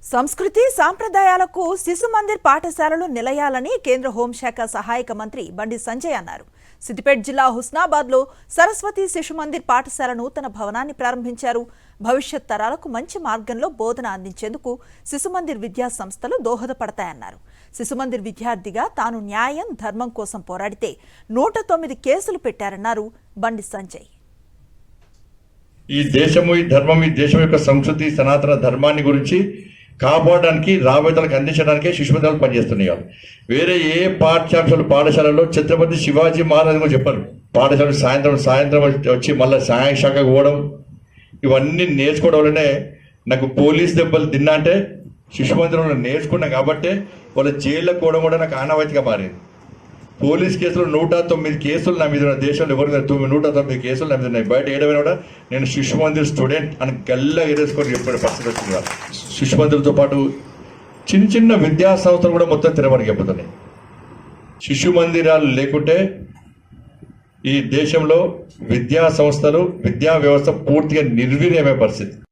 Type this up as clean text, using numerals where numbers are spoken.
సంస్కృతి సాంప్రదాయాలకు శిశు మందిర్ పాఠశాలలు నిలయాలని కేంద్ర హోంశాఖ సహాయక మంత్రి బండి సంజయ్ అన్నారు. సిద్దిపేట జిల్లా హుస్నాబాద్లో సరస్వతి శిశు మందిర్ పాఠశాల నూతన భవనాన్ని ప్రారంభించారు. భవిష్యత్ తరాలకు మంచి మార్గంలో బోధన అందించేందుకు శిశు మందిర్ విద్యా సంస్థలు దోహదపడతాయన్నారు. శిశు మందిర్ విద్యార్థిగా తాను న్యాయం ధర్మం కోసం పోరాడితే 109 కేసులు పెట్టారన్నారు బండి సంజయ్. ఈ దేశము, ఈ ధర్మం, ఈ దేశం యొక్క సంస్కృతి సనాతన ధర్మాన్ని గురించి కాపాడడానికి, రాబోయే తలకు అందించడానికే శిశు మందిరాలు పనిచేస్తున్నాయి. వేరే ఏ పాఠశాలలో ఛత్రపతి శివాజీ మహారాజ్ కూడా చెప్పారు. పాఠశాల సాయంత్రం వచ్చి మళ్ళీ శాఖ పోవడం, ఇవన్నీ నేర్చుకోవడం వల్లనే నాకు పోలీస్ దెబ్బలు తిన్నా అంటే శిశు మందిరంలో నేర్చుకున్నా కాబట్టే వాళ్ళ జైల్లో పోవడం కూడా నాకు ఆనవాయితీగా మారింది. పోలీస్ కేసులు 109 కేసులు నా మీద ఉన్న దేశంలో ఎవరు 109 కేసులు నా మీద ఉన్నాయి. బయట ఏడవైనా కూడా నేను శిశు మందిర్ స్టూడెంట్ అని గల్లా ఎరేసుకొని చెప్పిన పరిస్థితి వచ్చింది. శిశు మందిర్తో పాటు చిన్న విద్యా సంస్థలు కూడా మొత్తం తెరమరిగిపోతున్నాయి. శిశు మందిరాలు లేకుంటే ఈ దేశంలో విద్యా సంస్థలు, విద్యా వ్యవస్థ పూర్తిగా నిర్వీర్యమే పరిస్థితి.